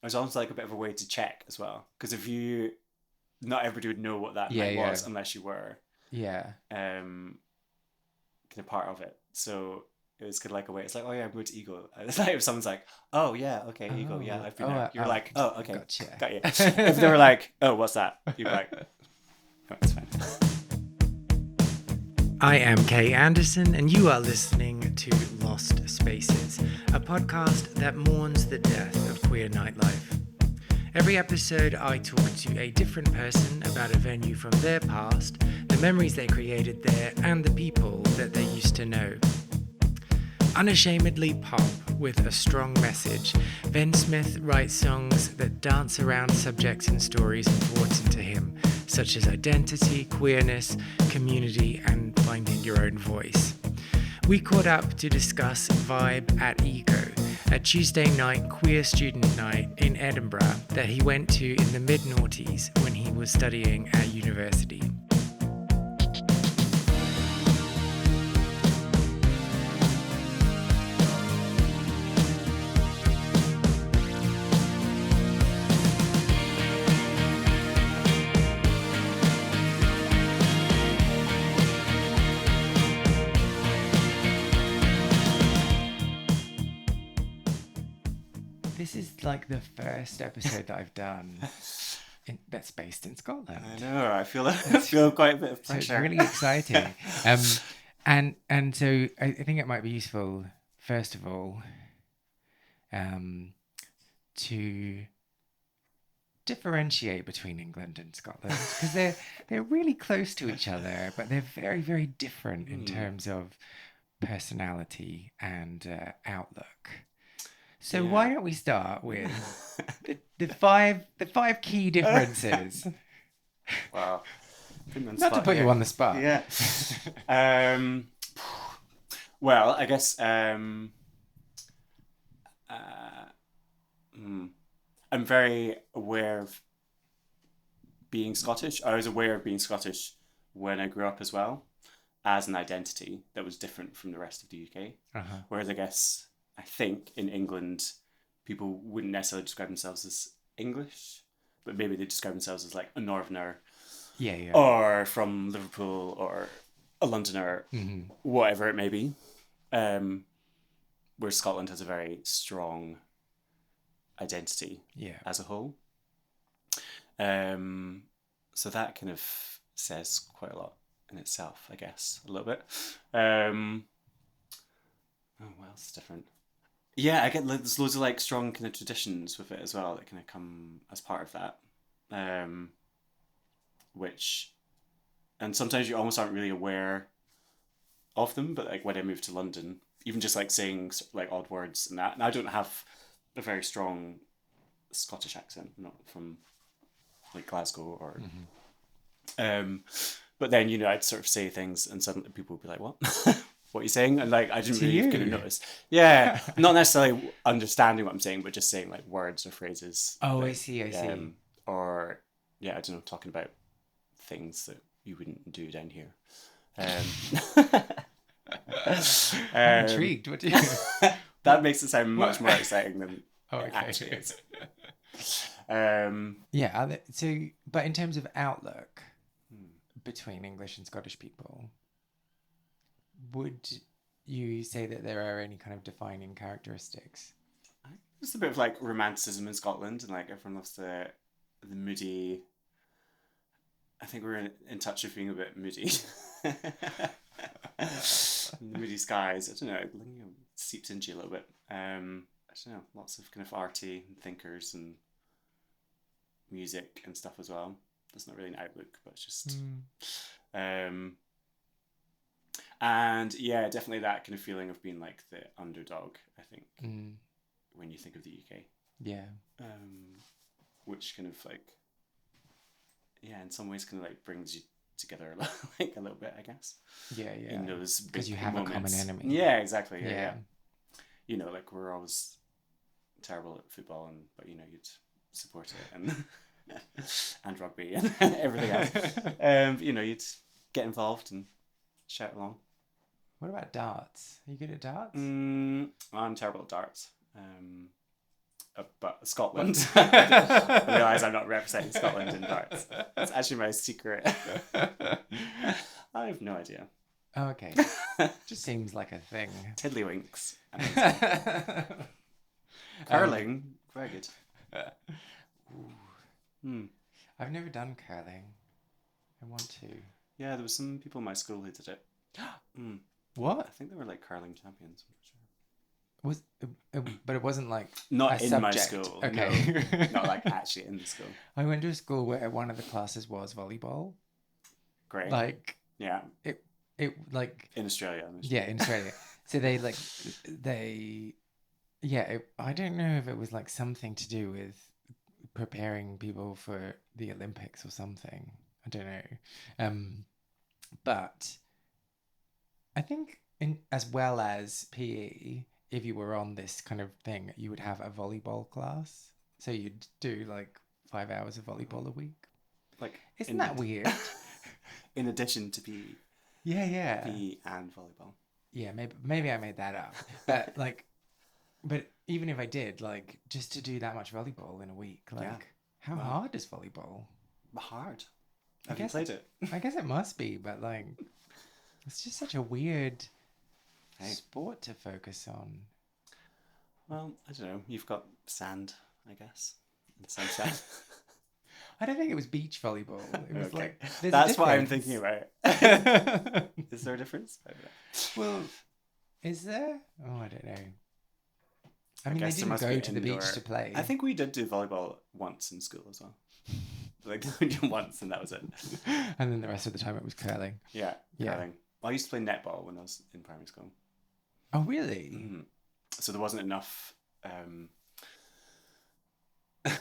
was almost like a bit of a way to check as well. Because not everybody would know what that was unless you were kind of part of it. So it was kind of like a way. It's like, oh yeah, I'm going to Eagle. It's like if someone's like, oh yeah, okay, Eagle, yeah, I've been there. You're like, oh okay, gotcha. Got you. If they were like, oh, what's that? You're like, no, it's fine. I am Kay Anderson, and you are listening to Lost Spaces, a podcast that mourns the death of queer nightlife. Every episode, I talk to a different person about a venue from their past, the memories they created there, and the people that they used to know. Unashamedly pop with a strong message, Venn Smyth writes songs that dance around subjects and stories important to him, such as identity, queerness, community, and finding your own voice. We caught up to discuss Vibe at Ego, a Tuesday night queer student night in Edinburgh that he went to in the mid-noughties when he was studying at university. This is like the first episode that I've done that's based in Scotland. I know. I feel quite a bit of pressure. So it's really exciting. And so I think it might be useful, first of all, to differentiate between England and Scotland, because they're really close to each other, but they're very, very different in terms of personality and outlook. So why don't we start with the five key differences? Wow. Not to put you on the spot. Yeah. Well, I guess I'm very aware of being Scottish. I was aware of being Scottish when I grew up as well, as an identity that was different from the rest of the UK. Uh-huh. Whereas I think in England, people wouldn't necessarily describe themselves as English, but maybe they describe themselves as like a Northerner, or from Liverpool, or a Londoner, whatever it may be. Where Scotland has a very strong identity as a whole. So that kind of says quite a lot in itself, I guess, a little bit. Oh, what else is different? Yeah, I get there's loads of like strong kind of traditions with it as well that kind of come as part of that, which, and sometimes you almost aren't really aware of them. But like when I moved to London, even just like saying like odd words and that, and I don't have a very strong Scottish accent, not from like Glasgow or, but then I'd sort of say things and suddenly people would be like, "What?" What you're saying, and like I didn't really kind of notice. Yeah, not necessarily understanding what I'm saying, but just saying like words or phrases. Oh, like, I see. Or I don't know, talking about things that you wouldn't do down here. I'm intrigued. What do you? That makes it sound much more exciting than it actually is. So, but in terms of outlook between English and Scottish people, would you say that there are any kind of defining characteristics? Just a bit of like romanticism in Scotland, and like everyone loves the moody. I think we're in touch with being a bit moody. Moody skies. I don't know. It seeps into you a little bit. I don't know. Lots of kind of arty thinkers and music and stuff as well. That's not really an outlook, but it's just. And yeah, definitely that kind of feeling of being like the underdog, I think, when you think of the UK. Yeah. Which kind of like, in some ways kind of like brings you together like a little bit, I guess. Yeah. In those big because you have moments. a common enemy. Yeah, exactly. Yeah. Like we're always terrible at football, but you'd support it and and rugby and everything else. You'd get involved and shout along. What about darts? Are you good at darts? I'm terrible at darts. but Scotland. I realise I'm not representing Scotland in darts. It's actually my secret. I have no idea. Oh, okay. Just seems like a thing. Tiddlywinks. Curling. Very good. I've never done curling. I want to. Yeah, there was some people in my school who did it. What? I think they were like curling champions. Was but it wasn't like not a in subject. My school. Okay, no, not like actually in the school. I went to a school where one of the classes was volleyball. Great. Like yeah, it like in Australia. Yeah, in Australia. So I don't know if it was like something to do with preparing people for the Olympics or something. I don't know. But I think as well as PE, if you were on this kind of thing, you would have a volleyball class. So you'd do like 5 hours of volleyball a week. Like, isn't that weird? In addition to PE. Yeah. PE and volleyball. Yeah, maybe I made that up. But even if I did, like, just to do that much volleyball in a week, like, how hard is volleyball? Hard. Have you played it? I guess it must be, but like, it's just such a weird sport to focus on. Well, I don't know. You've got sand, I guess, and sunshine. I don't think it was beach volleyball. It was like that's what I'm thinking about. Is there a difference? Well, is there? Oh, I don't know. I mean, they didn't go to the beach to play. I think we did do volleyball once in school as well. Like once, and that was it. And then the rest of the time it was curling. Yeah. Curling. Well, I used to play netball when I was in primary school. Oh, really? Mm-hmm. So there wasn't enough.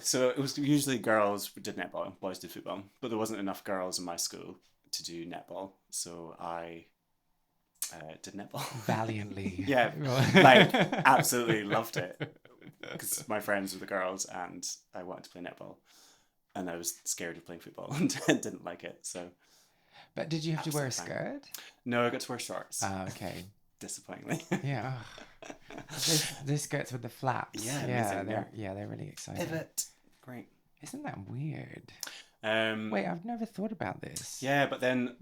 So it was usually girls did netball, boys did football, but there wasn't enough girls in my school to do netball. So I did netball valiantly. Yeah, like absolutely loved it because my friends were the girls and I wanted to play netball, and I was scared of playing football and didn't like it. So, but did you have to wear a skirt? No, I got to wear shorts. Oh, okay. Disappointingly. Yeah. Those skirts with the flaps. Yeah, they're really exciting. Pivot. Great. Isn't that weird? Wait, I've never thought about this. Yeah, but then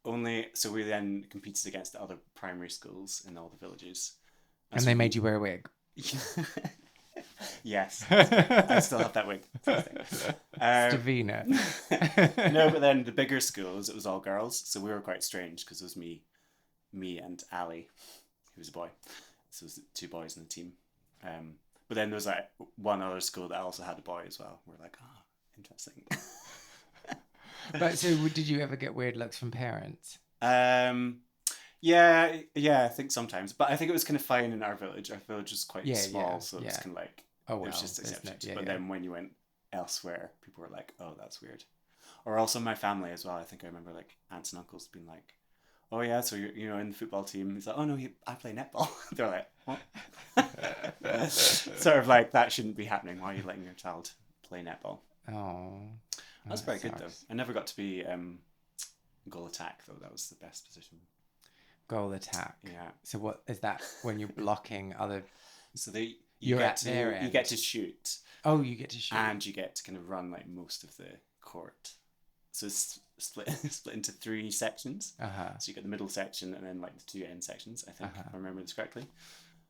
we then competed against the other primary schools in all the villages. And they made you wear a wig. Yes. I still have that wig. Stavina. No, but then the bigger schools, it was all girls. So we were quite strange because it was me and Ali, who was a boy. So it was 2 boys in the team. But then there was like one other school that also had a boy as well. We're like, interesting. But so did you ever get weird looks from parents? Yeah, I think sometimes. But I think it was kind of fine in our village. Our village was quite small, so it was kind of like, it was just accepted. But then when you went elsewhere, people were like, oh, that's weird. Or also my family as well. I think I remember like aunts and uncles being like, oh yeah, so you're in the football team. He's like, oh no, I play netball. They're like, what? Sort of like, that shouldn't be happening. Why are you letting your child play netball? Oh. That's very good though. I never got to be goal attack though. That was the best position. Goal attack. Yeah. So what is that when you're blocking other? So you get to shoot. Oh, you get to shoot. And you get to kind of run like most of the court. So it's split into 3 sections. So you get the middle section and then like the 2 end sections, I think, if I remember this correctly.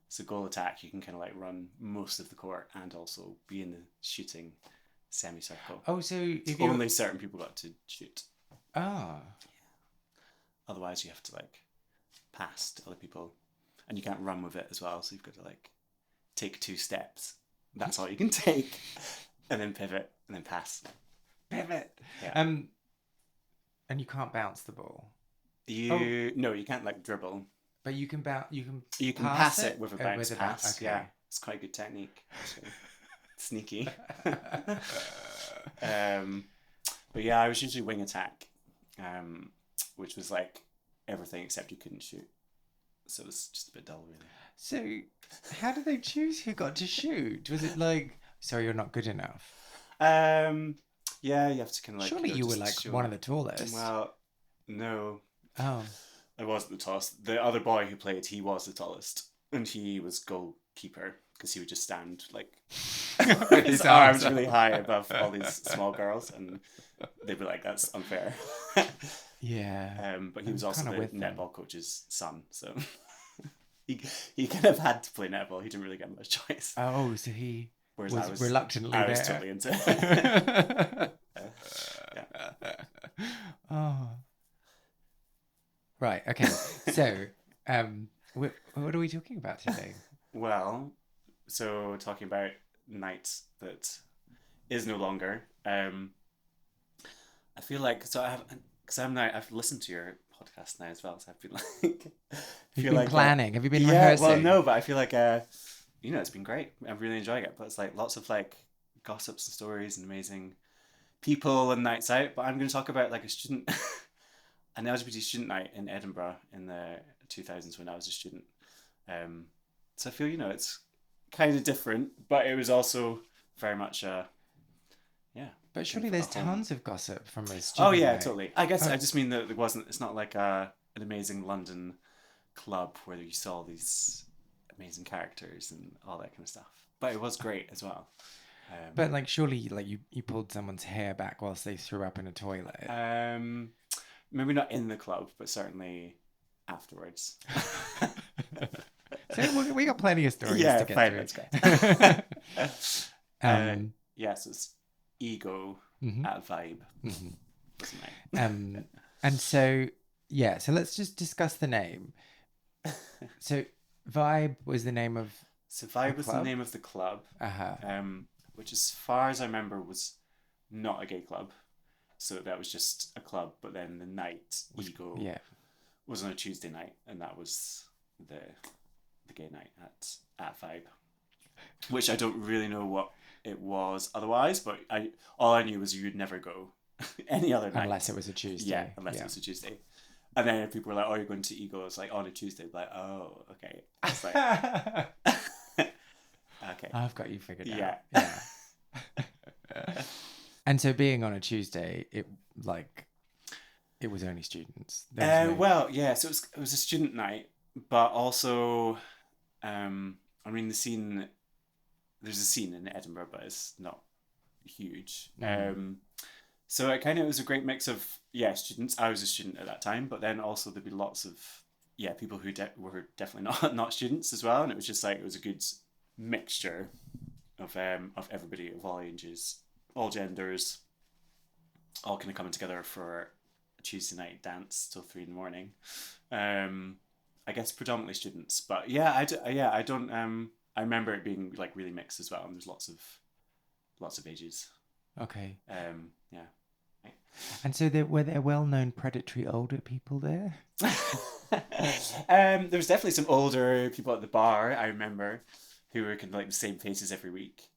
So goal attack, you can kind of like run most of the court and also be in the shooting semicircle. Oh, so if only certain people got to shoot. Oh. Yeah. Otherwise you have to like pass to other people, and you can't run with it as well. So you've got to like take 2 steps. That's all you can take, and then pivot and then pass. Pivot. Yeah. And you can't bounce the ball. No, you can't like dribble. But you can bounce. You can pass it with a bounce pass. Okay. Yeah, it's quite a good technique. Actually. Sneaky. But yeah, I was usually wing attack, which was like everything except you couldn't shoot. So it was just a bit dull, really. So how did they choose who got to shoot? Was it like, sorry, you're not good enough? Yeah, you have to kind of like... Surely you were like one of the tallest. Well, no. Oh. I wasn't the tallest. The other boy who played, he was the tallest. And he was goalkeeper. because he would just stand like with his arms really high above all these small girls, and they'd be like, "That's unfair." Yeah. But he was also the netball coach's son, so he kind of had to play netball. He didn't really get much choice. Oh, so he was reluctantly I there. was totally into it. Oh. Right. Okay. So, what are we talking about today? Well, so talking about night that is no longer. I feel like I've listened to your podcast now as well, so I've been like, You've been planning. Have you been rehearsing? Well, no, but I feel like it's been great. I'm really enjoying it. But it's like lots of like gossips and stories and amazing people and nights out. But I'm going to talk about like an LGBT student night in Edinburgh in the 2000s when I was a student. So I feel it's kind of different, but it was also very much But surely there's tons of gossip from a student. Oh yeah, totally. I guess I just mean that it's not like an amazing London club where you saw these amazing characters and all that kind of stuff. But it was great as well. But like surely like you pulled someone's hair back whilst they threw up in a toilet. Maybe not in the club, but certainly afterwards. So we got plenty of stories to get through. Yes, it's Ego at Vibe. And so let's just discuss the name. So Vibe was the name of the name of the club. Which as far as I remember was not a gay club. So that was just a club, but then the night Ego was on a Tuesday night, and that was the gay night at Vibe, which I don't really know what it was otherwise, but all I knew was you'd never go any other night unless it was a Tuesday. Yeah, unless it was a Tuesday. And then if people were like, "Oh, you're going to Ego," it's like on a Tuesday. Like, oh, okay. It's like, okay, I've got you figured out. Yeah. And so being on a Tuesday, it was only students. Well, yeah. So it was a student night, but also, the scene. There's a scene in Edinburgh, but it's not huge. So it was a great mix of students. I was a student at that time, but then also there'd be lots of people who were definitely not students as well, and it was just like it was a good mixture of everybody of all ages, all genders, all kind of coming together for a Tuesday night dance till 3 a.m. I guess predominantly students, but I don't. I remember it being like really mixed as well, and there's lots of ages. Okay. Yeah. And so were there well-known predatory older people there? There was definitely some older people at the bar, I remember, who were kind of like the same faces every week.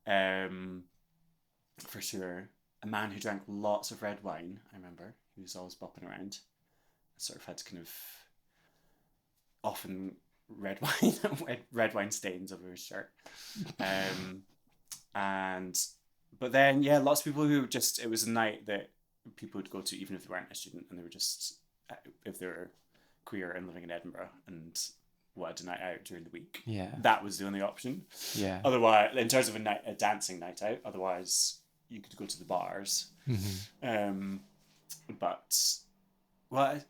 For sure. A man who drank lots of red wine, I remember. He was always bopping around. I sort of had kind of often red wine stains over his shirt. But then lots of people who just, it was a night that people would go to even if they weren't a student, and they were just, if they were queer and living in Edinburgh and wanted a night out during the week, that was the only option. Otherwise, in terms of a dancing night out, otherwise you could go to the bars. But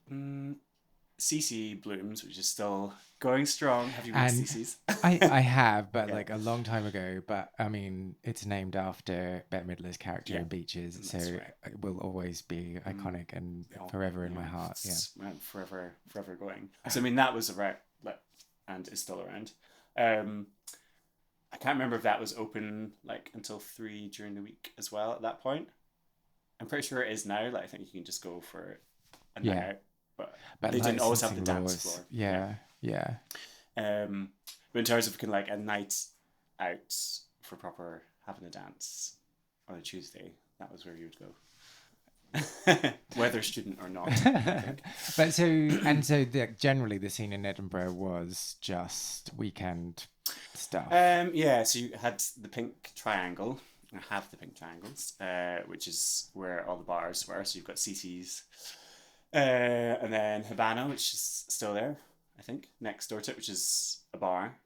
CC Blooms, which is still going strong. Have you been to CC's? I have, but like a long time ago. But I mean, it's named after Bette Midler's character in Beaches, so it will always be iconic and forever in my heart. Yeah, forever going. So I mean, that was around, and is still around. I can't remember if that was open like until 3 during the week as well. At that point, I'm pretty sure it is now. Like I think you can just go for a night out. But they didn't always have the dance floor. Yeah. But in terms of kind of like a night out for proper having a dance on a Tuesday, that was where you would go. Whether student or not, I think. But generally the scene in Edinburgh was just weekend stuff. So you had the Pink Triangle. I have the Pink Triangles, which is where all the bars were. So you've got CC's. And then Havana, which is still there, I think, next door to it, which is a bar.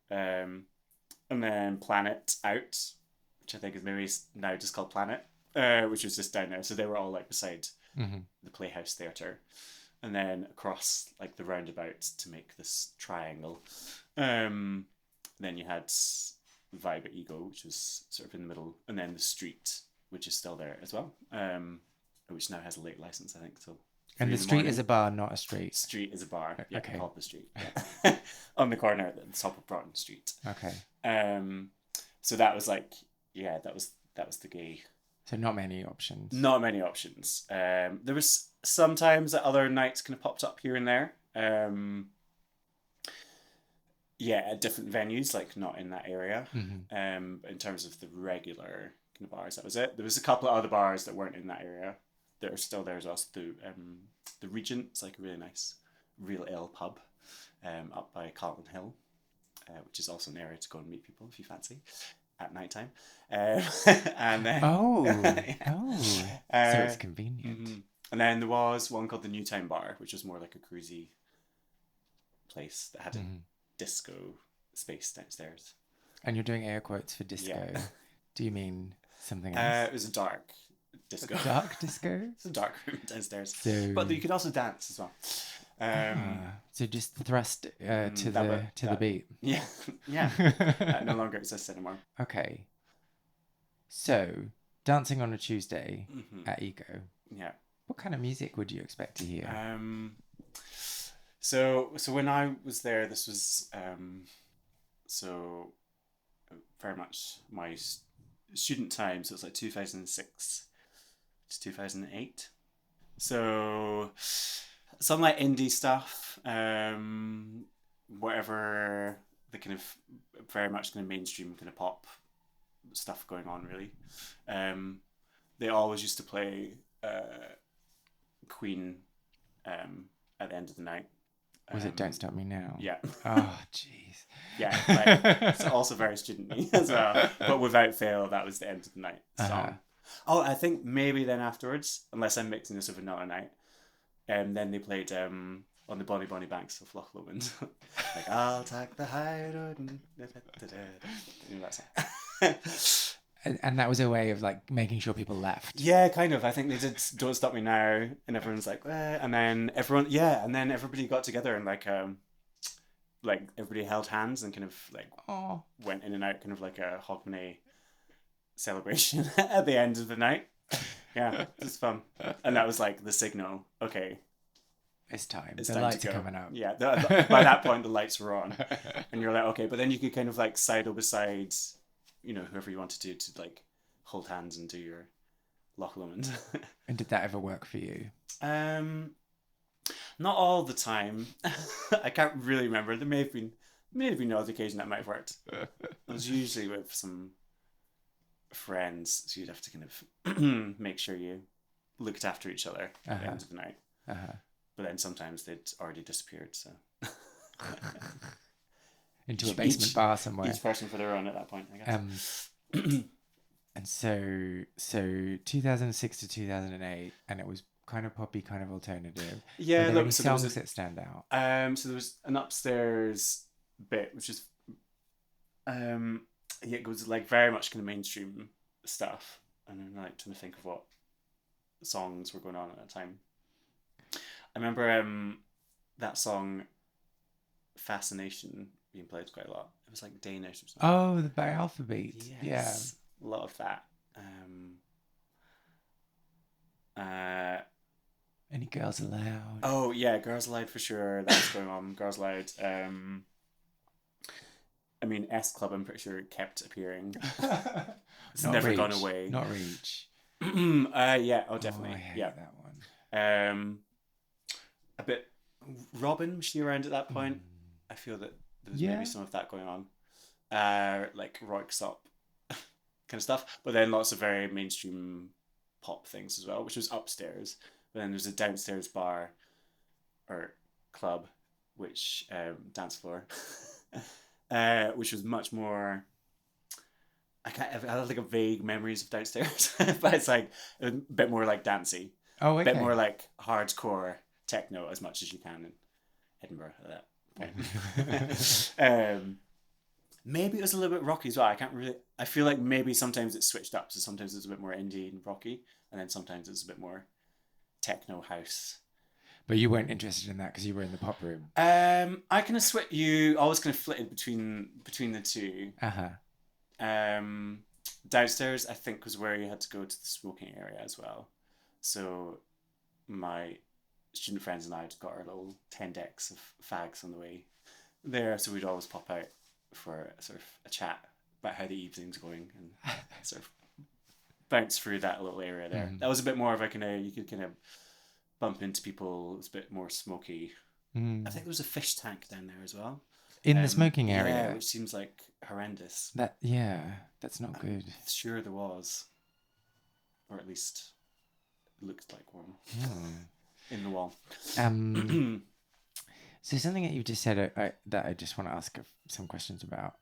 and then Planet Out, which I think is maybe now just called Planet, which was just down there. So they were all like beside the Playhouse Theatre, and then across like the roundabout to make this triangle. Then you had Vibe at Ego, which was sort of in the middle, and then the street, which is still there as well, which now has a late license, I think. So. And the street is a bar, not a street. Street is a bar. Yeah, okay. Called the street. Yeah. On the corner at the top of Broughton Street. Okay. So that was like, yeah, that was the gay. So not many options. Not many options. There was sometimes that other nights kind of popped up here and there. Yeah, at different venues, like not in that area. In terms of the regular kind of bars, that was it. There was a couple of other bars that weren't in that area that are still there as well. So the Regent, it's like a really nice real ale pub up by Carlton Hill, which is also an area to go and meet people if you fancy at night time. And then so it's convenient. And then there was one called the Newtown Bar, which was more like a cruisy place that had a disco space downstairs. And you're doing air quotes for disco. Yeah. Do you mean something else? It was a dark disco. A dark disco? It's a dark room downstairs. So... But you could also dance as well. So just thrust to the beat. Yeah, yeah. That no longer exists anymore. Okay. So dancing on a Tuesday at Ego. Yeah. What kind of music would you expect to hear? So when I was there, this was so very much my student time. So it's like 2006 to 2008. So some like indie stuff, whatever the kind of very much kind of mainstream kind of pop stuff going on really. They always used to play Queen at the end of the night. Was it Don't Stop Me Now? Yeah. Oh, jeez. Yeah, like, it's also very student-y as well. But without fail, that was the end of the night song. Oh, I think maybe then afterwards, unless I'm mixing this with another night, then they played on the Bonnie Bonnie Banks of Loch Lomond. Like, I'll take the high road. You know that song. And that was a way of like making sure people left. Yeah, kind of. I think they did Don't Stop Me Now, and everyone's like, and then everybody got together and like everybody held hands and kind of like went in and out, kind of like a Hogmanay celebration at the end of the night. Yeah, it was fun, and that was like the signal. Okay, it's time. The lights are coming up. Yeah, by that point the lights were on, and you're like, okay, but then you could kind of like sidle beside, you know, whoever you wanted to like hold hands and do your Loch Lomond. And did that ever work for you? Not all the time. I can't really remember. There may have been no other occasion that might have worked. It was usually with some friends, so you'd have to kind of make sure you looked after each other at the end of the night. But then sometimes they'd already disappeared, so into a basement bar somewhere. Each person for their own at that point, I guess. And so 2006 to 2008, and it was kind of poppy, kind of alternative. Yeah, Were there any songs that stand out? So there was an upstairs bit, which is it was like very much kind of mainstream stuff, and I'm like trying to think of what songs were going on at that time. I remember that song Fascination being played quite a lot. It was like Danish or something. Oh, by Alphabet. Yes, yeah, a lot of that. Any Girls Aloud? Oh yeah, Girls Aloud for sure. That was going on. Girls Aloud. I mean, S Club, I'm pretty sure it kept appearing. It's Not never Reach. gone away. Not Reach. Yeah. Oh, definitely. I hate yeah. that one. A bit. Robin, was she around at that point? I feel that there was maybe some of that going on. Like Royksop kind of stuff, but then lots of very mainstream pop things as well, which was upstairs. But then there's a downstairs bar or club, which dance floor, which was much more. I had like a vague memories of downstairs, but it's like a bit more like dancey. Oh, okay. A bit more like hardcore techno, as much as you can in Edinburgh at that point. Maybe it was a little bit rocky as well. I feel like maybe sometimes it's switched up. So sometimes it's a bit more indie and rocky, and then sometimes it's a bit more techno house. But you weren't interested in that because you were in the pop room. I kind of you always kind of flitted between the two. Downstairs, I think, was where you had to go to the smoking area as well. So my student friends and I had got our little 10 decks of fags on the way there. So we'd always pop out for sort of a chat about how the evening's going and sort of bounce through that little area there. That was a bit more of a kind of, you could kind of bump into people. It was a bit more smoky. I think there was a fish tank down there as well. In the smoking area? Yeah, which seems like horrendous. That's not good. Sure there was. Or at least it looked like one. In the wall. So something that you just said that I just want to ask some questions about.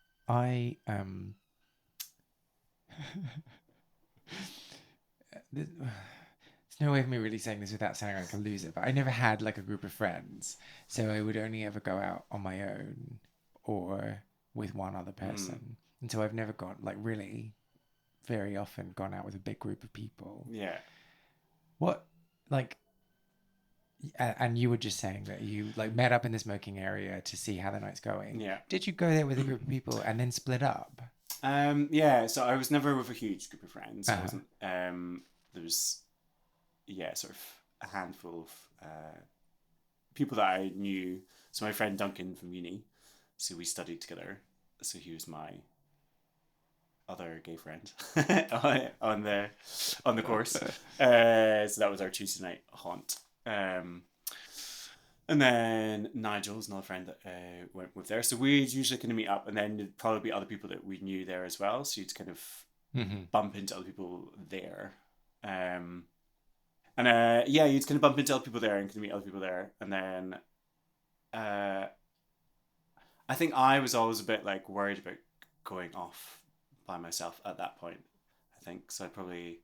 There's no way of me really saying this without sounding like a loser, but I never had like a group of friends. So I would only ever go out on my own or with one other person. And so I've never gone, like, really very often gone out with a big group of people. Yeah. What, like, and you were just saying that you like met up in the smoking area to see how the night's going. Yeah. Did you go there with a group of people and then split up? Yeah. So I was never with a huge group of friends. I wasn't. There was, sort of a handful of people that I knew. So my friend Duncan from uni. So we studied together. So he was my other gay friend on the course. So that was our Tuesday night haunt. And then Nigel's another friend that went with there. So we'd usually kind of meet up, and then there'd probably be other people that we knew there as well. So you'd kind of bump into other people there. You'd kind of bump into other people there and kind of meet other people there. And then I think I was always a bit like worried about going off by myself at that point, I think. So I'd probably...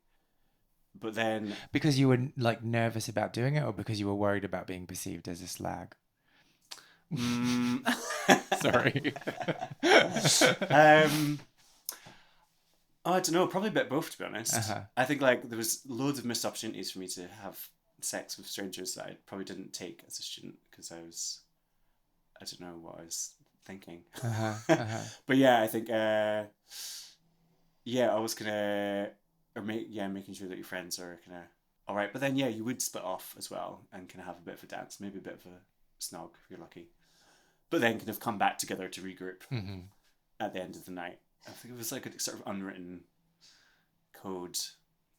But then... Because you were like nervous about doing it, or because you were worried about being perceived as a slag? Sorry. I don't know, probably a bit both, to be honest. I think like there was loads of missed opportunities for me to have sex with strangers that I probably didn't take as a student because I don't know what I was thinking. But yeah, I think always kind of... making sure that your friends are kind of all right. But then, you would split off as well and kind of have a bit of a dance, maybe a bit of a snog if you're lucky. But then kind of come back together to regroup at the end of the night. I think it was like a sort of unwritten code.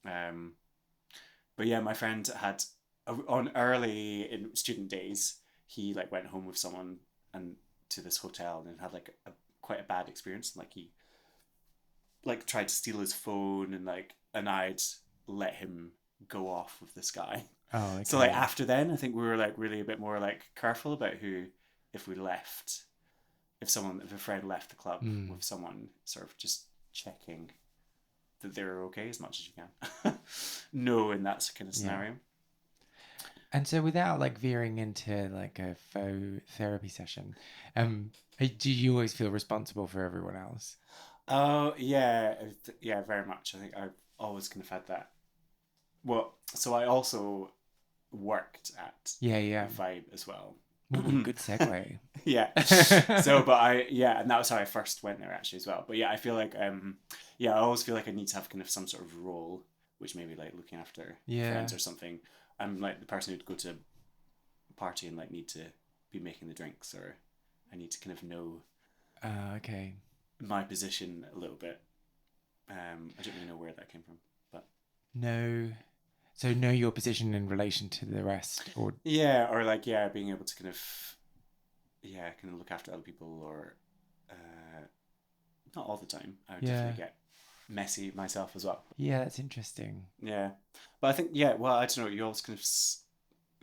But yeah, my friend had, on early in student days, he like went home with someone and to this hotel and had like quite a bad experience. Like he like tried to steal his phone and I'd let him go off with this guy. Oh, okay. So like after then, I think we were like really a bit more like careful about if a friend left the club with someone, sort of just checking that they're okay as much as you can. No, in that kind of scenario. And so without like veering into like a faux therapy session, do you always feel responsible for everyone else? Oh, yeah, very much. I think I've always kind of had that. Well, so I also worked at Vibe as well. Ooh, good segue. Yeah. And that was how I first went there actually as well. But yeah, I feel like, I always feel like I need to have kind of some sort of role, which maybe like looking after friends or something. I'm like the person who'd go to a party and like need to be making the drinks, or I need to kind of know. Okay. My position a little bit. I don't really know where that came from, but so know your position in relation to the rest, or being able to kind of look after other people, or not all the time. I would definitely get messy myself as well. Yeah, that's interesting. Yeah, but I think I don't know. You always kind of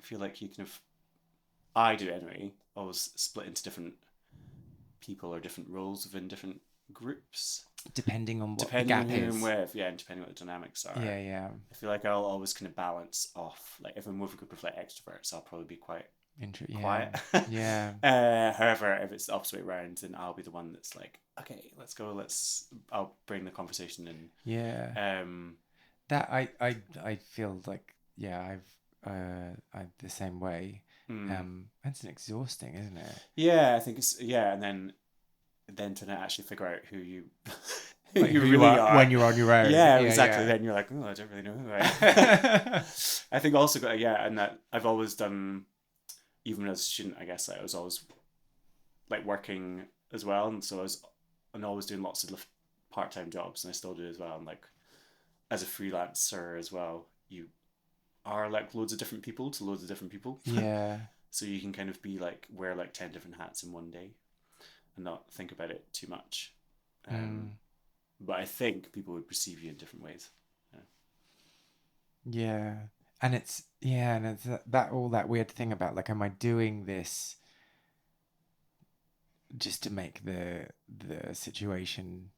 feel like you kind of, I do anyway, always split into different people or different roles within different groups, depending on what the gap is. And depending what the dynamics are. I feel like I'll always kind of balance off, like if I'm with a group of like extroverts, I'll probably be quite quiet. Yeah. However, if it's the opposite way around, then I'll be the one that's like okay, let's go. I'll bring the conversation in. Yeah. That I feel like, yeah, I'm the same way. It's exhausting, isn't it? Yeah, I think and then trying to actually figure out who you who you really are when you're on your own. Yeah, exactly. Then you're like, oh, I don't really know who I am. I think also and that I've always done, even as a student, I guess I was always like working as well, and so I was always doing lots of part-time jobs, and I still do as well. And like as a freelancer as well, you are like loads of different people to loads of different people. Yeah. So you can kind of be like wear like 10 different hats in one day and not think about it too much. But I think people would perceive you in different ways. Yeah. And it's that all that weird thing about like, am I doing this just to make the situation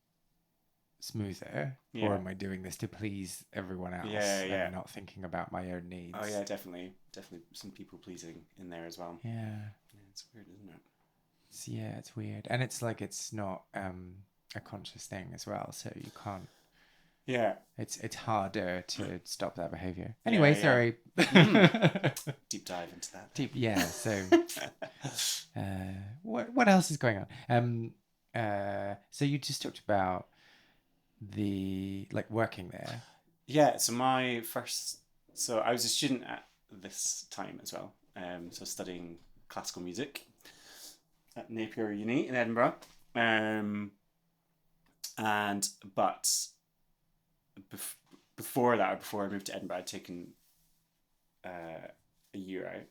smoother, or am I doing this to please everyone else and not thinking about my own needs? Oh yeah, definitely some people pleasing in there as well. Yeah, it's weird, isn't it? It's weird, and it's like it's not a conscious thing as well, so you can't. Yeah, it's harder to stop that behavior. Anyway, sorry. Deep dive into that. So, what else is going on? So you just talked about the like working there. Yeah. So I was a student at this time as well. So studying classical music at Napier Uni in Edinburgh. Before I moved to Edinburgh, I'd taken a year out,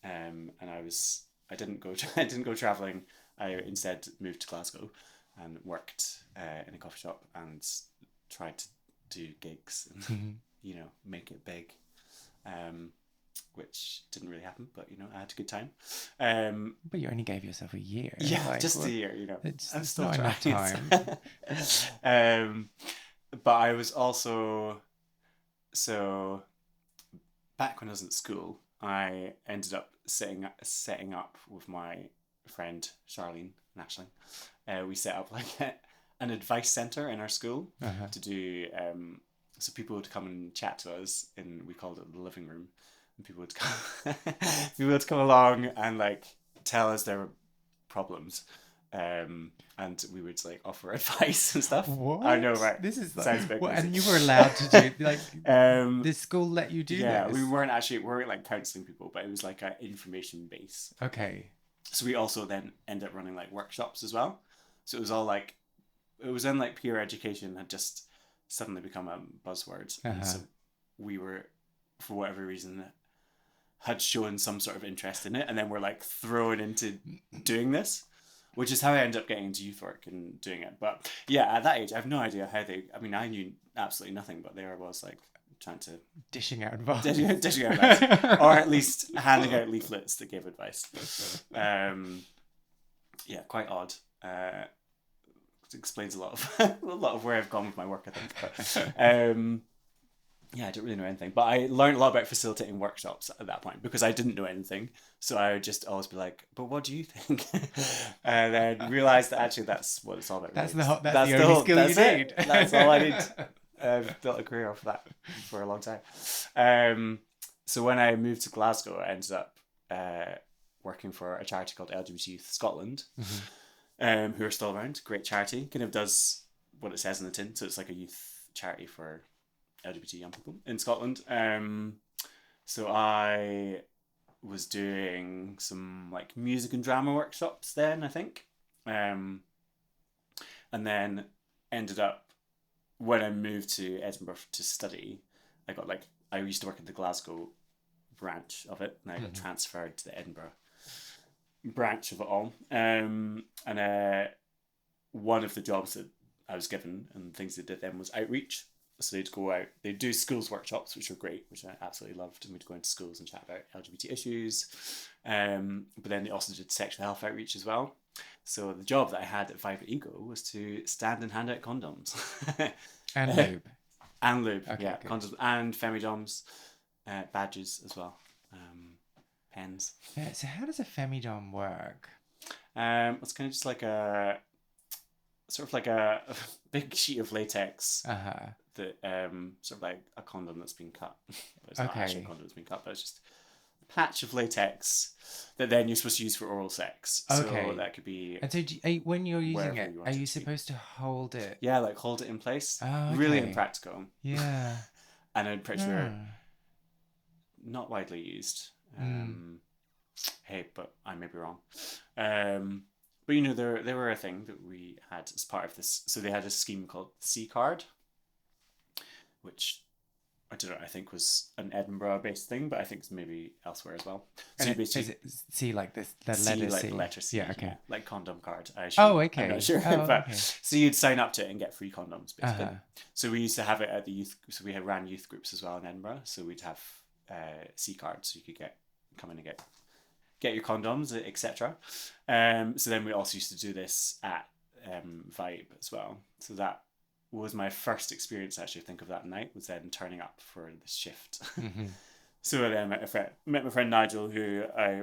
and I didn't go traveling. I instead moved to Glasgow and worked in a coffee shop and tried to do gigs and make it big, which didn't really happen. But I had a good time. But you only gave yourself a year. Yeah, just a year. I'm still not enough time. But I was also, so back when I was at school, I ended up setting up with my friend Charlene and Aisling. We set up like an advice centre in our school to do, so people would come and chat to us, and we called it the living room, and people would come along and like tell us their problems. And we would like offer advice and stuff. What? I know, right? This is like, sounds big. And you were allowed to do like the school let you do this? We weren't like counselling people, but it was like an information base. Okay. So we also then ended up running like workshops as well. So it was all like, it was then like peer education had just suddenly become a buzzword. And so we were, for whatever reason, had shown some sort of interest in it, and then we're like thrown into doing this, which is how I ended up getting into youth work and doing it. But yeah, at that age, I have no idea how I knew absolutely nothing, but there I was like trying to dishing out advice, or at least handing out leaflets that gave advice. Yeah, quite odd. It explains a lot of where I've gone with my work, I think. But, yeah, I don't really know anything, but I learned a lot about facilitating workshops at that point because I didn't know anything. So I would just always be like, "But what do you think?" And then realize that actually that's what it's all about. That's the only skill you need. That's all I need. I've built a career off that for a long time. So when I moved to Glasgow, I ended up working for a charity called LGBT Youth Scotland, who are still around. Great charity, kind of does what it says in the tin. So it's like a youth charity for LGBT young people in Scotland. So I was doing some like music and drama workshops then, I think. And then ended up, when I moved to Edinburgh to study, I used to work in the Glasgow branch of it, and I got transferred to the Edinburgh branch of it all. And one of the jobs that I was given and things they did then was outreach. So they'd go out, they'd do schools workshops, which were great, which I absolutely loved. And we'd go into schools and chat about LGBT issues. But then they also did sexual health outreach as well. So the job that I had at Vibrant Ego was to stand and hand out condoms. And lube. And lube, okay, yeah. Good. Condoms and femidoms, badges as well. Pens. Yeah, so how does a femidom work? It's kind of just like sort of like a big sheet of latex Uh-huh. that sort of like a condom that's been cut. It's not actually a condom that's been cut, but it's just a patch of latex that then you're supposed to use for oral sex. Okay. So that could be. And so when you're using it, are you supposed to hold it? Yeah, like hold it in place. Oh, okay. Really impractical. Yeah. And I'm pretty sure not widely used. Hey, but I may be wrong. But you know, they were a thing that we had as part of this. So they had a scheme called C Card, which I don't know. I think was an Edinburgh-based thing, but I think it's maybe elsewhere as well. So is it C like this? The letter like C. The letter C. Yeah. Okay. Yeah, like condom card. I assume. Oh, okay. I'm not sure, but so you'd sign up to it and get free condoms, basically. So we used to have it at the youth. So we ran youth groups as well in Edinburgh. So we'd have C cards, so you could come in and get your condoms, etc. So then we also used to do this at Vibe as well. So that was my first experience, actually, think of that night, was then turning up for the shift. So then I met my friend Nigel, who I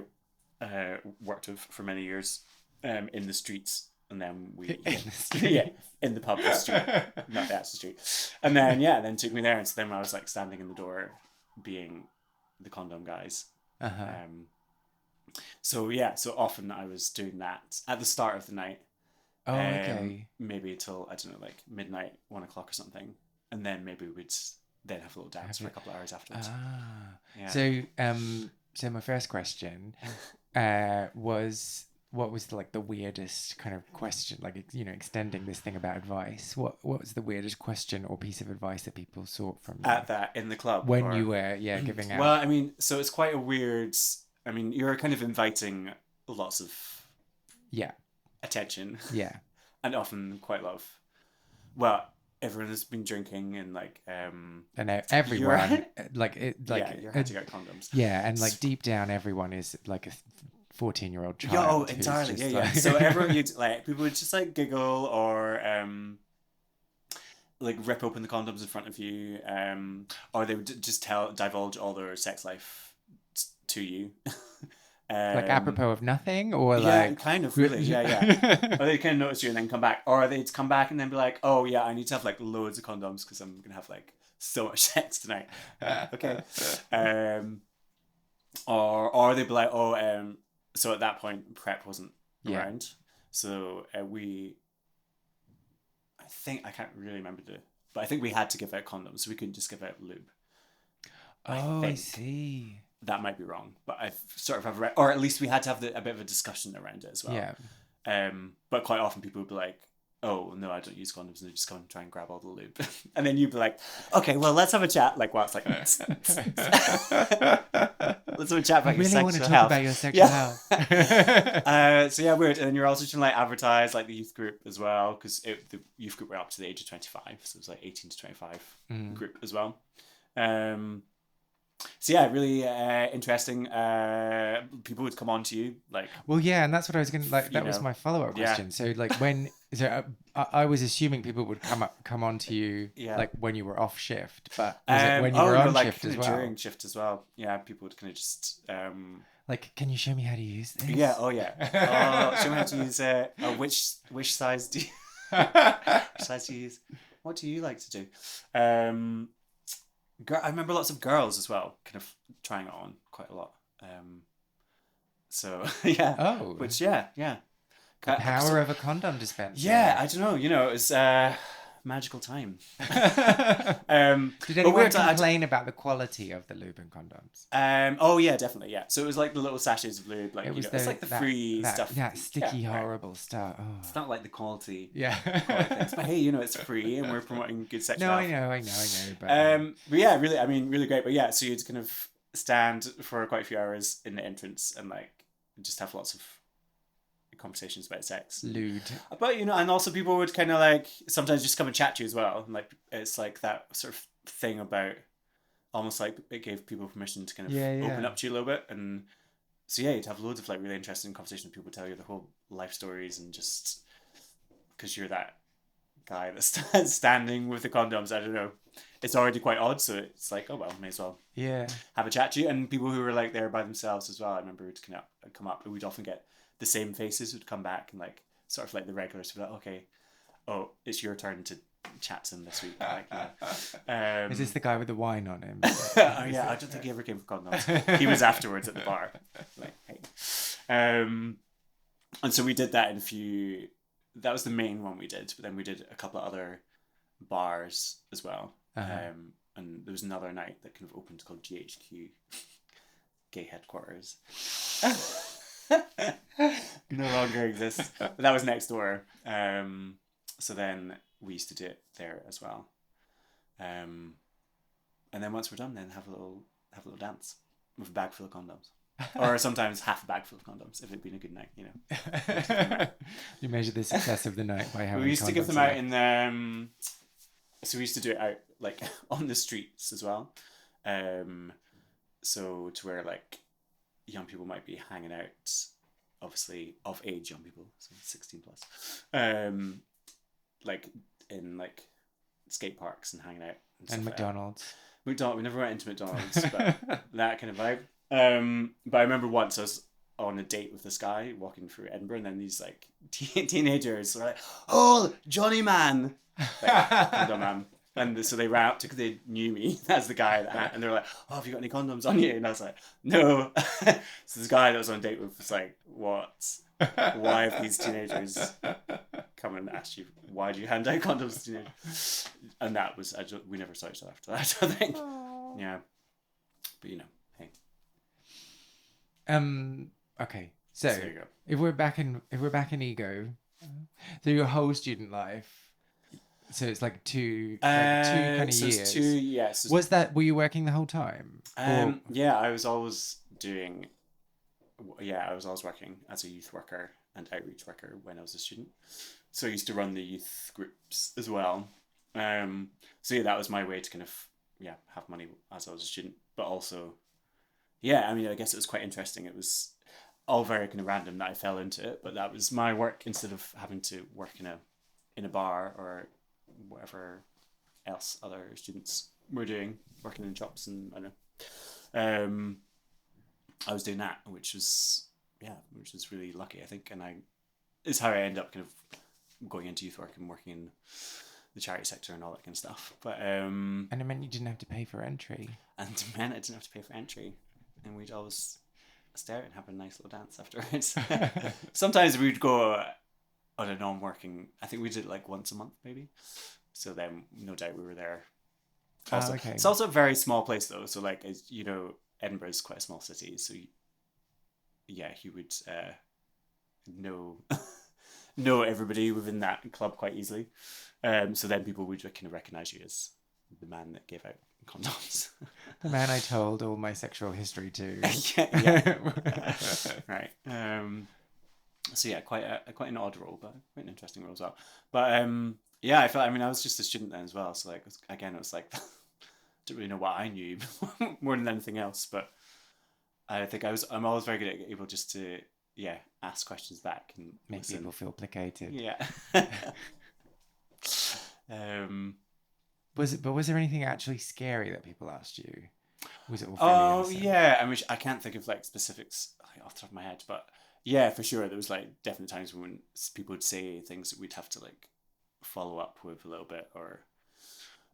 worked with for many years in the streets. And then we in the pub, the street, not the actual street. And then then took me there, and so then I was like standing in the door being the condom guys. So often I was doing that at the start of the night. Oh, okay. Maybe till, I don't know, like midnight, 1 o'clock or something, and then maybe we'd then have a little dance for a couple of hours afterwards. So my first question was, what was like the weirdest kind of question, like, you know, extending this thing about advice? What was the weirdest question or piece of advice that people sought from you? At that, in the club? When you were, giving out? Well, I mean, so it's quite a weird, I mean, you're kind of inviting lots of attention. Yeah. And often quite a lot of, well, everyone has been drinking and like... and everyone, you had to get condoms. Yeah, and like deep down, everyone is like a 14-year-old child. Yeah, oh, entirely, yeah. So everyone, people would just like giggle or like rip open the condoms in front of you, or they would just divulge all their sex life to you. Like apropos of nothing, or kind of really, or they kind of notice you and then come back, or they'd come back and then be like, oh yeah, I need to have like loads of condoms because I'm gonna have like so much sex tonight. Okay. Or they'd be like, so at that point PrEP wasn't around, so I can't really remember but I think we had to give out condoms, so we couldn't just give out lube. I see. That might be wrong, but I sort of have read, or at least we had to have a bit of a discussion around it as well. Yeah. But quite often people would be like, "Oh no, I don't use condoms," and they just come and try and grab all the lube, and then you'd be like, "Okay, well, let's have a chat." Like, well, it's like, let's have a chat about your sexual health. I really want to talk about your sexual health. So weird. And then you're also trying to like advertise like the youth group as well, because the youth group went up to the age of 25, so it was like 18 to 25 group as well. So really interesting. People would come on to you like. Well, yeah, and that's what I was going to like. That was my follow-up question. So like I was assuming people would come on to you like when you were off shift, but was it when you were on shift as well? During shift as well. Yeah, people would kind of just. Like, can you show me how to use this? Yeah. Oh yeah. Show me how to use. Which size do you? Which size do you use? What do you like to do? I remember lots of girls as well, kind of trying it on quite a lot. So yeah. Oh. Which The power of a condom dispenser. Yeah, I don't know. You know, it was magical time. Did anyone complain about the quality of the lube and condoms? Oh yeah, definitely. Yeah. So it was like the little sachets of lube, like it's like the free stuff. That sticky, horrible stuff. Oh. It's not like the quality. Yeah. But hey, it's free, and we're promoting good sexual health. I know. But yeah, really, I mean, really great. But yeah, so you'd kind of stand for quite a few hours in the entrance and like just have lots of conversations about sex. Lewd. But and also people would kind of like sometimes just come and chat to you as well. And like it's like that sort of thing about almost like it gave people permission to kind of open up to you a little bit. And so you'd have loads of like really interesting conversations. People tell you the whole life stories, and just because you're that guy that's standing with the condoms, I don't know, it's already quite odd, so it's like, oh well, may as well have a chat to you. And people who were like there by themselves as well, I remember would come up, and we'd often get the same faces would come back, and like sort of like the regulars would be like, okay, oh, it's your turn to chat to him this week. Like, is this the guy with the wine on him? Oh, yeah, I don't think he ever came for condoms. He was afterwards at the bar. Like, hey. And so we did that in a few. That was the main one we did, but then we did a couple of other bars as well. And there was another night that kind of opened called GHQ, Gay Headquarters. No longer exists, but that was next door. So then we used to do it there as well. And then once we're done, then have a little dance with a bag full of condoms. Or sometimes half a bag full of condoms if it'd been a good night, you know. You measure the success of the night by having. We used to give them out in so we used to do it out like on the streets as well. So to where like young people might be hanging out, obviously of age young people, so 16 plus. Like in like skate parks and hanging out and McDonald's. We never went into McDonald's, but that kind of vibe. But I remember once I was on a date with this guy walking through Edinburgh, and then these like teenagers were like, "Oh, Johnny Man!" Like, man. And so they ran up to, because they knew me as the guy and they were like, "Oh, have you got any condoms on you?" And I was like, "No." So this guy that I was on a date with was like, "What? Why have these teenagers come and ask you, why do you hand out condoms to teenagers?" And that was, we never saw each other after that, I think. Aww. Yeah. But you know, hey. Okay. So if we're back in ego, so your whole student life, so it's like two kind of years. 2 years. Were you working the whole time? Yeah, I was always working as a youth worker and outreach worker when I was a student. So I used to run the youth groups as well. So yeah, that was my way to kind of have money as I was a student, but also, yeah, I mean, I guess it was quite interesting. It was all very kind of random that I fell into it, but that was my work instead of having to work in a bar or whatever else other students were doing, working in shops, and I don't know. I was doing that, which was really lucky, I think, and it's how I ended up kind of going into youth work and working in the charity sector and all that kind of stuff. But and it meant you didn't have to pay for entry. And it meant I didn't have to pay for entry, and we'd always stare and have a nice little dance afterwards. Sometimes we'd go, I don't know, I'm working, I think we did it like once a month maybe. So then no doubt we were there. Also, okay. It's also a very small place though. So like, as you know, Edinburgh is quite a small city. So you would know everybody within that club quite easily. So then people would kind of recognise you as the man that gave out condoms. The man I told all my sexual history to. Yeah. Right. So yeah, quite an odd role, but quite an interesting role as well. But yeah, I was just a student then as well. So like, again, it was like, didn't really know what I knew more than anything else. But I think I'm always very good at able just to, ask questions back and make listen. People feel placated. Yeah. Was there anything actually scary that people asked you? Was it all fairly innocent? Yeah. I can't think of like specifics off the top of my head, but yeah, for sure. There was like definitely times when people would say things that we'd have to like follow up with a little bit,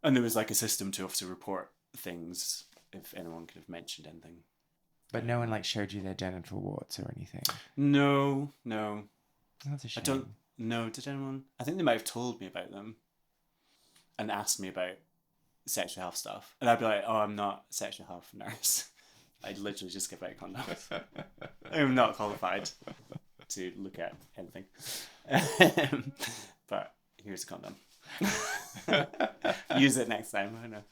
and there was like a system to have to report things if anyone could have mentioned anything. But no one like showed you their genital warts or anything? No. That's a shame. I don't know. Did anyone? I think they might have told me about them and asked me about sexual health stuff. And I'd be like, "Oh, I'm not a sexual health nurse. I'd literally just give out condoms. I'm not qualified to look at anything." But here's a condom. Use it next time. I know.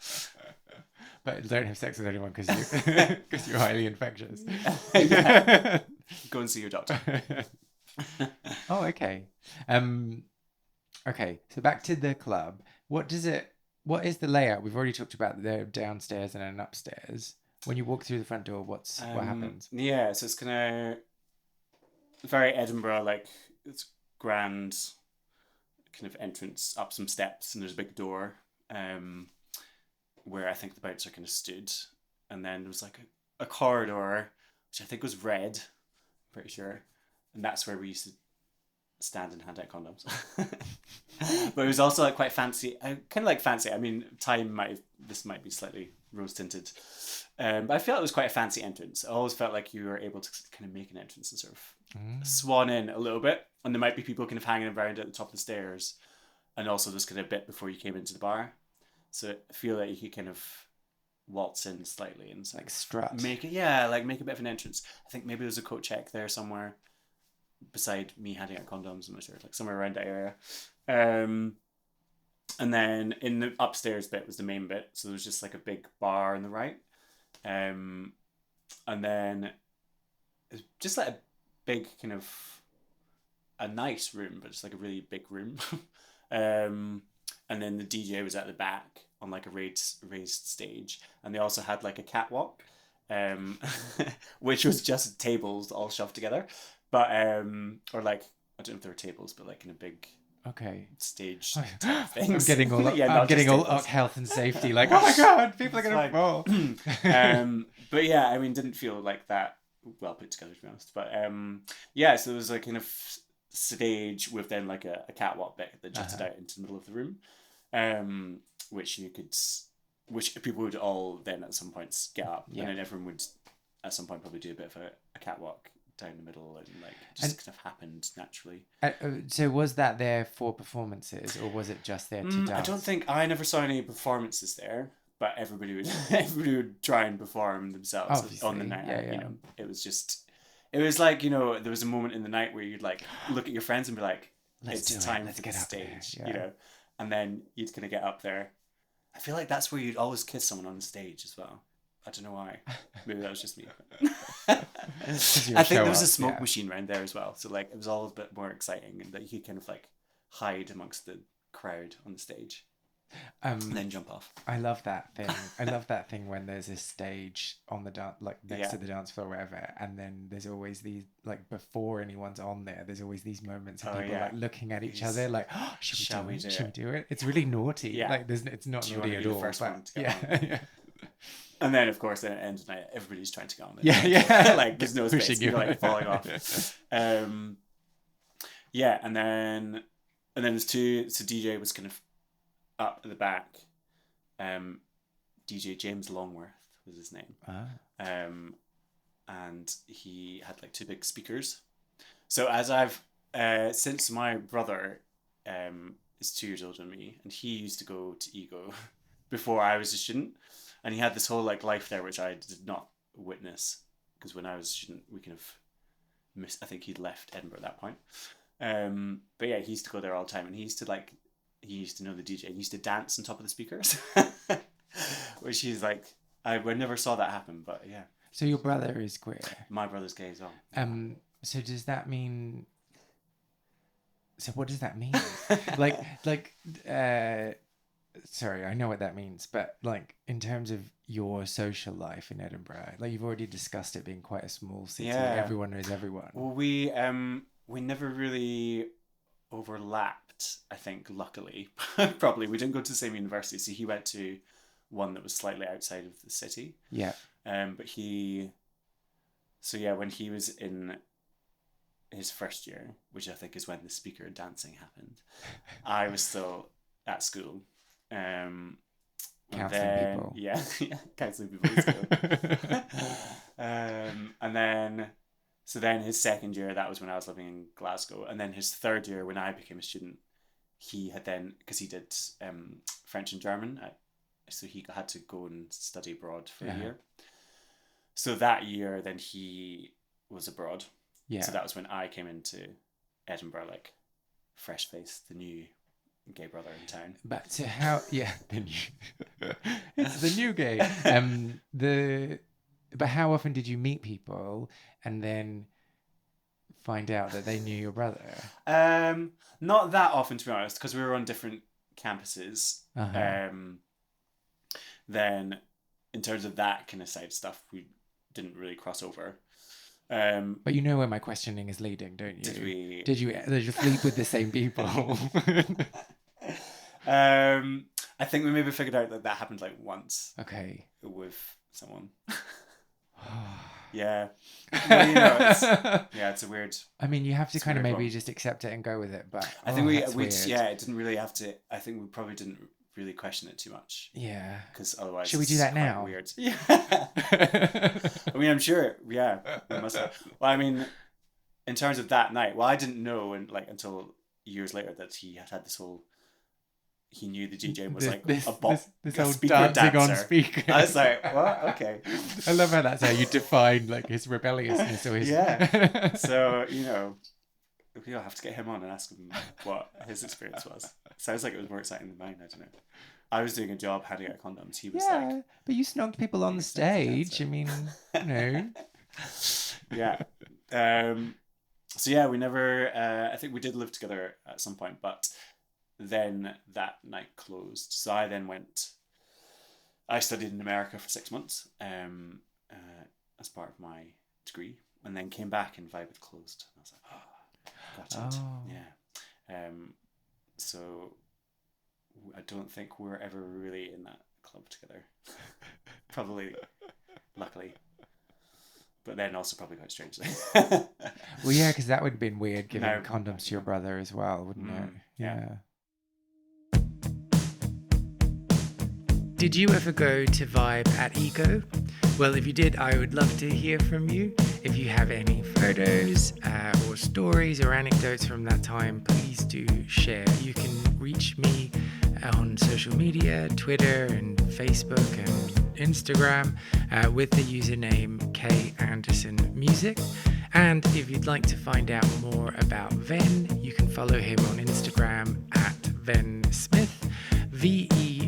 But don't have sex with anyone because you're highly infectious. Yeah. Go and see your doctor. Oh, okay. Okay, so back to the club. What is the layout? We've already talked about the downstairs and an upstairs. When you walk through the front door, what happens? Yeah, so it's kind of very Edinburgh, like it's grand kind of entrance up some steps, and there's a big door where I think the bouncer kind of stood, and then there was like a corridor which I think was red, I'm pretty sure, and that's where we used to stand and hand out condoms. But it was also like quite fancy. I kind of like fancy. I mean, this might be slightly rose tinted, but I felt it was quite a fancy entrance. I always felt like you were able to kind of make an entrance and sort of swan in a little bit, and there might be people kind of hanging around at the top of the stairs, and also just kind of a bit before you came into the bar. So I feel like you could kind of waltz in slightly and like strut. Make a bit of an entrance. I think maybe there's a coat check there somewhere beside me handing out condoms. I'm not sure, like somewhere around that area. And then in the upstairs bit was the main bit, so there was just like a big bar on the right, and then it's just like a big kind of a nice room, but it's like a really big room. And then the DJ was at the back on like a raised stage, and they also had like a catwalk, which was just tables all shoved together, but or like I don't know if there were tables, but like in a big stage type thing. I'm getting all I'm getting all health and safety, like, oh my god, people are gonna fall. But yeah, I mean, didn't feel like that well put together, to be honest. But yeah, so there was a kind of stage with then like a catwalk bit that jutted out into the middle of the room, which people would all then at some points get up, and then everyone would at some point probably do a bit of a catwalk down the middle, and like just kind of happened naturally. So was that there for performances, or was it just there to dance? I don't think I never saw any performances there, but everybody would try and perform themselves. Obviously, on the night. Yeah. You know, it was like, you know, there was a moment in the night where you'd like look at your friends and be like, it's time to get stage, you know, and then you'd kind of get up there. I feel like that's where you'd always kiss someone on the stage as well. I don't know why. Maybe that was just me. I think there was a smoke machine around there as well. So like it was all a bit more exciting, and that you could kind of like hide amongst the crowd on the stage. And then jump off. I love that thing. I love that thing when there's a stage on the dance, like next to the dance floor or whatever, and then there's always these, like before anyone's on there's always these moments of people like looking at each other, like, oh, should we do it? It's really naughty. Yeah. Like it's not naughty at all. Yeah. And then, of course, at the end of the night, everybody's trying to go on it. Yeah. Like, there's no space. You're like falling off. Yeah, and then there's two. So DJ was kind of up at the back. DJ James Longworth was his name. And he had like two big speakers. So as I've since my brother is 2 years older than me, and he used to go to Ego before I was a student. And he had this whole like life there, which I did not witness, because when I was a student, we kind of missed. I think he'd left Edinburgh at that point. But yeah, he used to go there all the time, and he used to know the DJ. And he used to dance on top of the speakers, which he's like, I never saw that happen, but yeah. So your brother is queer. My brother's gay as well. So does that mean? So what does that mean? Sorry, I know what that means, but like in terms of your social life in Edinburgh, like you've already discussed it being quite a small city. Yeah. Everyone knows everyone. Well, we never really overlapped, I think, luckily. Probably. We didn't go to the same university, so he went to one that was slightly outside of the city. Yeah. But when he was in his first year, which I think is when the speaker dancing happened, I was still at school. Counselling people. Yeah, counselling people in school. And then his second year, that was when I was living in Glasgow, and then his third year, when I became a student, he had then, because he did French and German, so he had to go and study abroad for a year. So that year, then he was abroad. Yeah. So that was when I came into Edinburgh, like fresh faced, the new gay brother in town. But so how? Yeah, the new. It's the new gay. But how often did you meet people and then find out that they knew your brother? Not that often, to be honest, because we were on different campuses. Then, in terms of that kind of side stuff, we didn't really cross over. But you know where my questioning is leading, don't you? Did you sleep with the same people? I think we maybe figured out that happened like once. Okay. With someone. Yeah. Well, you know, it's a weird. I mean, you have to kind of maybe just accept it and go with it, but I think it didn't really have to. I think we probably didn't really question it too much. Yeah. Because otherwise, should we do that now? Weird. Yeah. I mean, I'm sure. Yeah, we must have. Well, I mean, in terms of that night, I didn't know until years later that he had this whole. He knew the DJ was this whole speaker dancing dancer. on speaker. I was like, what? Okay. I love how that's how you define like his rebelliousness or his. Yeah. So we'll have to get him on and ask him what his experience was. Sounds like it was more exciting than mine. I don't know. I was doing a job handing out condoms. He was but you snogged people on the stage. I mean, you know. Yeah. So yeah, we never. I think we did live together at some point, but. Then that night closed. So I then I studied in America for 6 months as part of my degree, and then came back and Vibe had closed. And I was like, got it. Yeah. So I don't think we're ever really in that club together. Probably, luckily. But then also probably quite strangely. Well, yeah, because that would have been weird giving condoms to your brother as well, wouldn't it? Yeah. Did you ever go to Vibe at Ego? Well, if you did, I would love to hear from you. If you have any photos or stories or anecdotes from that time, please do share. You can reach me on social media, Twitter and Facebook and Instagram with the username KAndersonMusic. And if you'd like to find out more about Venn, you can follow him on Instagram at Venn Smyth, VENNSMYTH.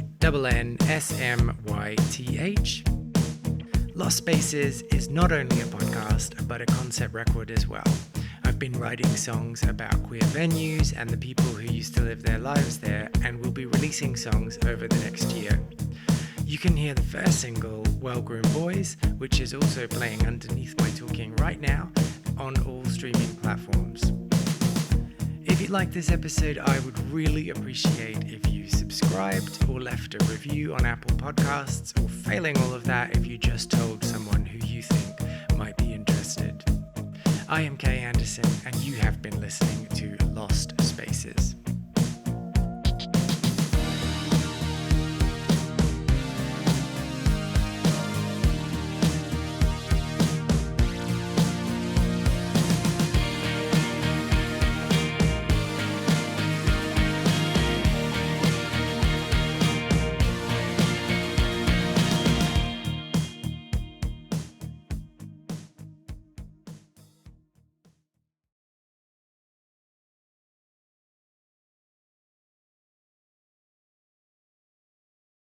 Lost Spaces is not only a podcast, but a concept record as well. I've been writing songs about queer venues and the people who used to live their lives there, and will be releasing songs over the next year. You can hear the first single, Well Grown Boys, which is also playing underneath my talking right now on all streaming platforms. If you liked this episode, I would really appreciate if you subscribed or left a review on Apple Podcasts, or failing all of that, if you just told someone who you think might be interested. I am Kay Anderson, and you have been listening to Lost Spaces.